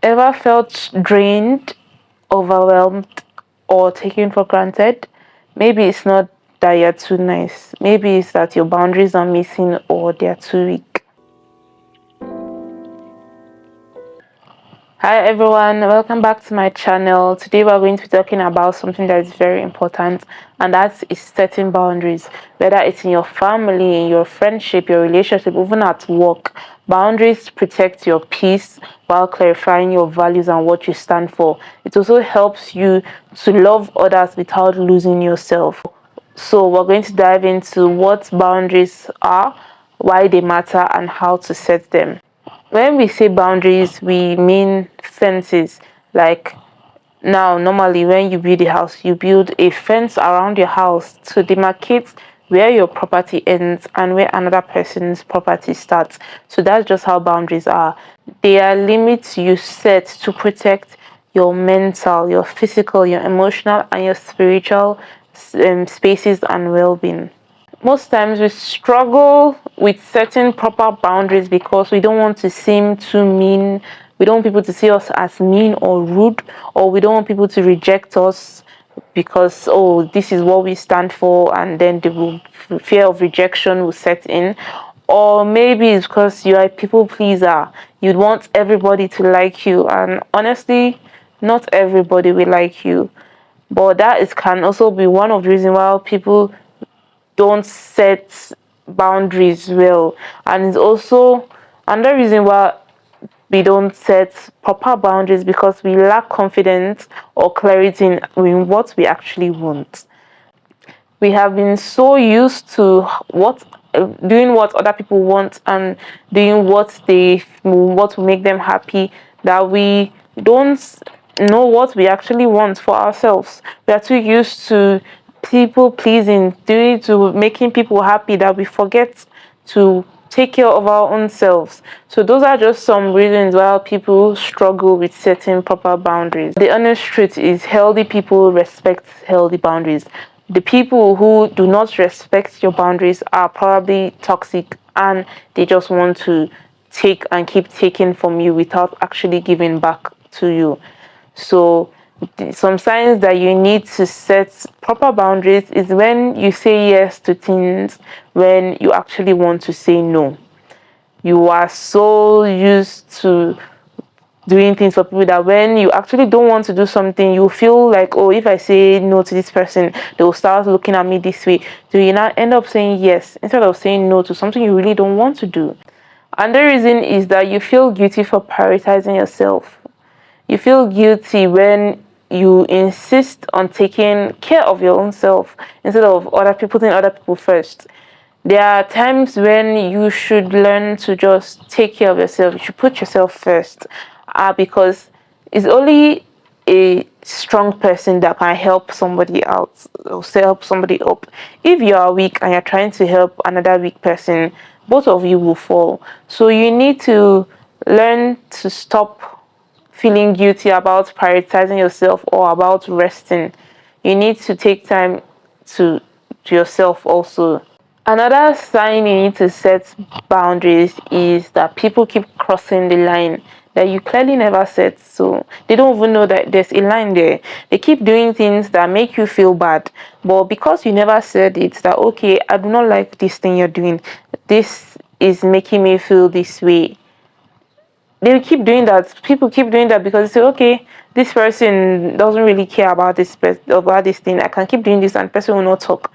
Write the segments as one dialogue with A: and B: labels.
A: Ever felt drained, overwhelmed, or taken for granted? Maybe it's not that you're too nice. Maybe it's that your boundaries are missing or they're too weak. Hi everyone, welcome back to my channel. Today we're going to be talking about something that is very important, and that is setting boundaries. Whether it's in your family, in your friendship, your relationship, even at work. Boundaries protect your peace while clarifying your values and what you stand for. It also helps you to love others without losing yourself. So we're going to dive into what boundaries are, why they matter, and how to set them. When we say boundaries, we mean fences. Like now, normally when you build a house, you build a fence around your house to demarcate where your property ends and where another person's property starts. So that's just how boundaries are. They are limits you set to protect your mental, your physical, your emotional, and your spiritual spaces and well-being. Most times we struggle with setting proper boundaries because we don't want to seem too mean. We don't want people to see us as mean or rude, or we don't want people to reject us because, oh, this is what we stand for, and then the fear of rejection will set in. Or maybe it's because you are a people pleaser. You'd want everybody to like you, and honestly, not everybody will like you. But can also be one of the reasons why people don't set boundaries well, and it's also another reason why we don't set proper boundaries, because we lack confidence or clarity in what we actually want. We have been so used to doing what other people want and doing what will make them happy, that we don't know what we actually want for ourselves. We are too used to people pleasing, doing to making people happy, that we forget to take care of our own selves. So those are just some reasons why people struggle with setting proper boundaries. The honest truth is, healthy people respect healthy boundaries. The people who do not respect your boundaries are probably toxic, and they just want to take and keep taking from you without actually giving back to you. So some signs that you need to set proper boundaries is when you say yes to things when you actually want to say no. You are so used to doing things for people that when you actually don't want to do something, you feel like, oh, if I say no to this person, they will start looking at me this way. So you now end up saying yes instead of saying no to something you really don't want to do. And the reason is that you feel guilty for prioritizing yourself. You feel guilty when you insist on taking care of your own self instead of putting other people first. There are times when you should learn to just take care of yourself. You should put yourself first, because it's only a strong person that can help somebody out or help somebody up. If you are weak and you're trying to help another weak person, both of you will fall. So you need to learn to stop feeling guilty about prioritizing yourself or about resting. You need to take time to yourself also. Another sign you need to set boundaries is that people keep crossing the line that you clearly never set. So they don't even know that there's a line there. They keep doing things that make you feel bad, but because you never said it, that okay, I do not like this thing you're doing, this is making me feel this way. They keep doing that. People keep doing that because they say, okay, this person doesn't really care about about this thing. I can keep doing this and the person will not talk.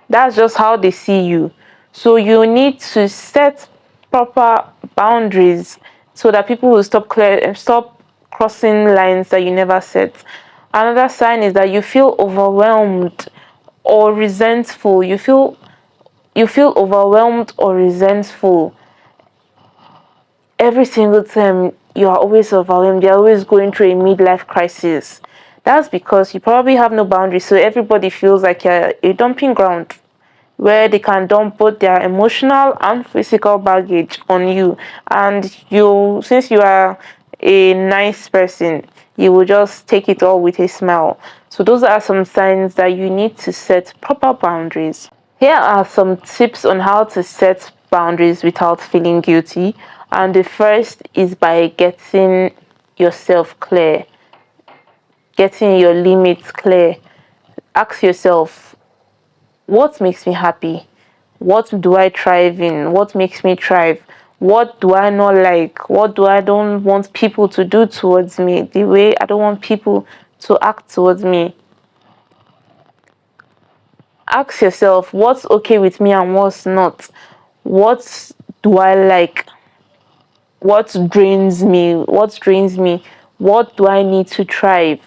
A: That's just how they see you. So you need to set proper boundaries so that people will stop crossing lines that you never set. Another sign is that you feel overwhelmed or resentful. You feel overwhelmed or resentful every single time. You are always overwhelmed. You're always going through a midlife crisis. That's because you probably have no boundaries, so everybody feels like you're a dumping ground where they can dump both their emotional and physical baggage on you. And since you are a nice person, you will just take it all with a smile. So those are some signs that you need to set proper boundaries. Here are some tips on how to set boundaries without feeling guilty. And the first is by getting yourself clear, getting your limits clear. Ask yourself, what makes me happy? What do I thrive in? What makes me thrive? What do I not like? What do I don't want people to do towards me? The way I don't want people to act towards me. Ask yourself, what's okay with me and what's not? What do I like? What drains me? What drains me? What do I need to thrive?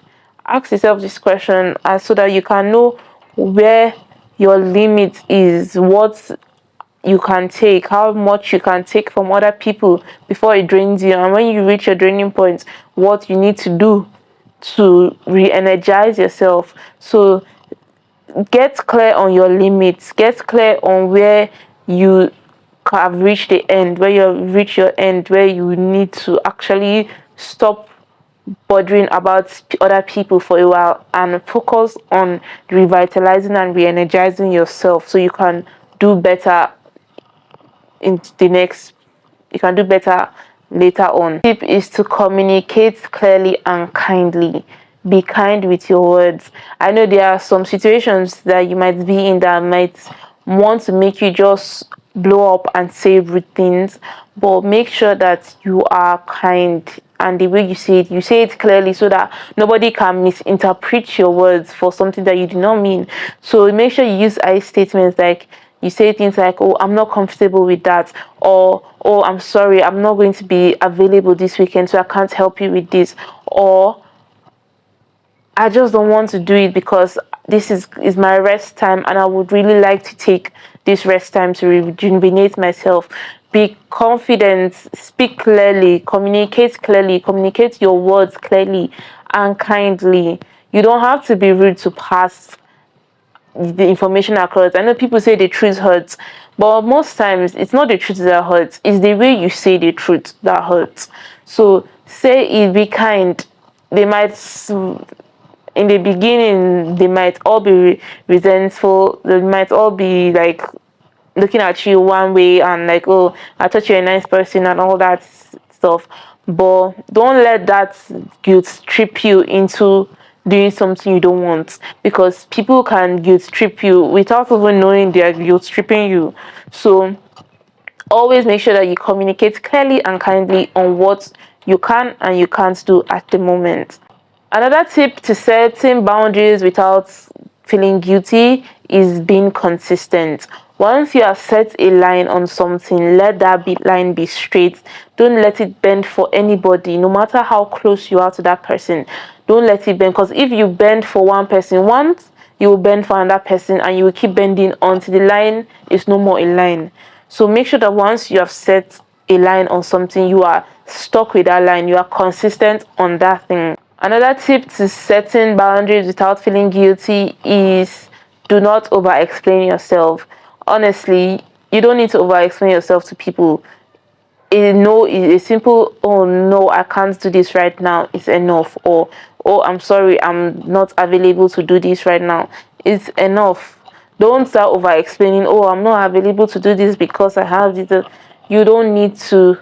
A: Ask yourself this question so that you can know where your limit is, what you can take, how much you can take from other people before it drains you. And when you reach your draining point, what you need to do to re-energize yourself. So get clear on your limits, get clear on where you have reached the end, where you reach your end, where you need to actually stop bothering about other people for a while and focus on revitalizing and re-energizing yourself so you can do better in the next you can do better later on. Tip is to communicate clearly and kindly. Be kind with your words. I know there are some situations that you might be in that might want to make you just blow up and say rude things, but make sure that you are kind, and the way you say it clearly so that nobody can misinterpret your words for something that you do not mean. So make sure you use I statements, like you say things like, oh, I'm not comfortable with that, or oh, I'm sorry, I'm not going to be available this weekend, so I can't help you with this, or I just don't want to do it because this is my rest time and I would really like to take this rest time to rejuvenate myself. Be confident, speak clearly, communicate your words clearly and kindly. You don't have to be rude to pass the information across. I know people say the truth hurts, but most times it's not the truth that hurts, it's the way you say the truth that hurts. So say it, be kind. They might in the beginning they might all be resentful, they might all be like looking at you one way and like, oh, I thought you're a nice person and all that stuff. But don't let that guilt trip you into doing something you don't want, because people can guilt trip you without even knowing they are guilt tripping you. So always make sure that you communicate clearly and kindly on what you can and you can't do at the moment. Another tip to setting boundaries without feeling guilty is being consistent. Once you have set a line on something, let that line be straight. Don't let it bend for anybody, no matter how close you are to that person. Don't let it bend, because if you bend for one person once, you will bend for another person and you will keep bending until the line is no more a line. So make sure that once you have set a line on something, you are stuck with that line, you are consistent on that thing. Another tip to setting boundaries without feeling guilty is do not over explain yourself. Honestly, you don't need to over explain yourself to people. A simple, oh no, I can't do this right now, is enough. Or, oh, I'm sorry, I'm not available to do this right now, it's enough. Don't start over explaining, oh, I'm not available to do this because I have this. You don't need to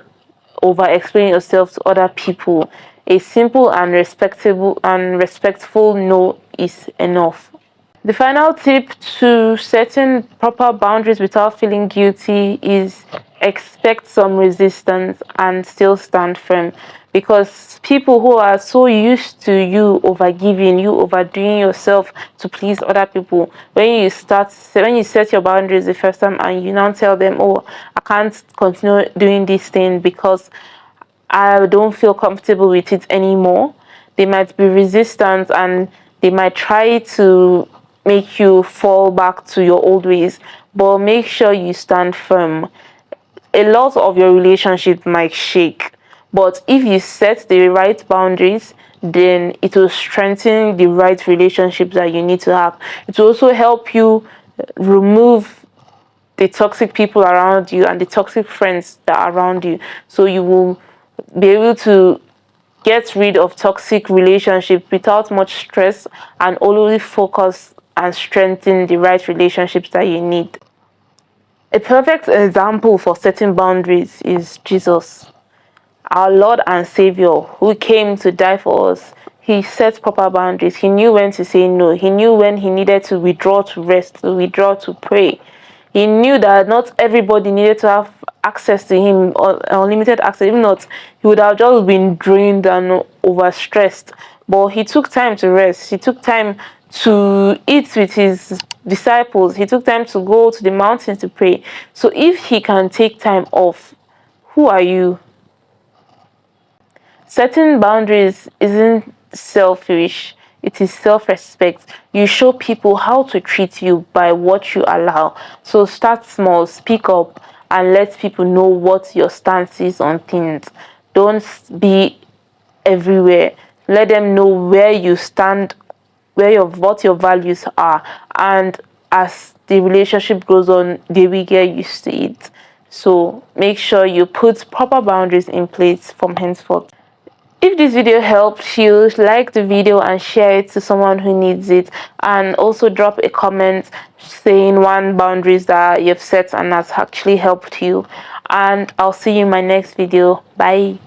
A: over explain yourself to other people. A simple and respectful no is enough. The final tip to setting proper boundaries without feeling guilty is expect some resistance and still stand firm. Because people who are so used to you overgiving, you overdoing yourself to please other people, when you set your boundaries the first time and you now tell them, oh, I can't continue doing this thing because I don't feel comfortable with it anymore, they might be resistant and they might try to make you fall back to your old ways. But make sure you stand firm. A lot of your relationship might shake, but if you set the right boundaries, then it will strengthen the right relationships that you need to have. It will also help you remove the toxic people around you and the toxic friends that are around you, so you will be able to get rid of toxic relationships without much stress and always focus and strengthen the right relationships that you need. A perfect example for setting boundaries is Jesus. our Lord and Savior, who came to die for us, he set proper boundaries. He knew when to say no. He knew when he needed to withdraw to rest, to withdraw to pray. He knew that not everybody needed to have access to him, or unlimited access. If not, he would have just been drained and overstressed. But he took time to rest. He took time to eat with his disciples. He took time to go to the mountains to pray. So if he can take time off, who are you? Setting boundaries isn't selfish, it is self respect. You show people how to treat you by what you allow. So start small, speak up, and let people know what your stance is on things. Don't be everywhere. Let them know where you stand, what your values are, and as the relationship goes on, they will get used to it. So make sure you put proper boundaries in place from henceforth. If this video helped you, like the video and share it to someone who needs it, and also drop a comment saying one boundaries that you've set and has actually helped you. And I'll see you in my next video. Bye.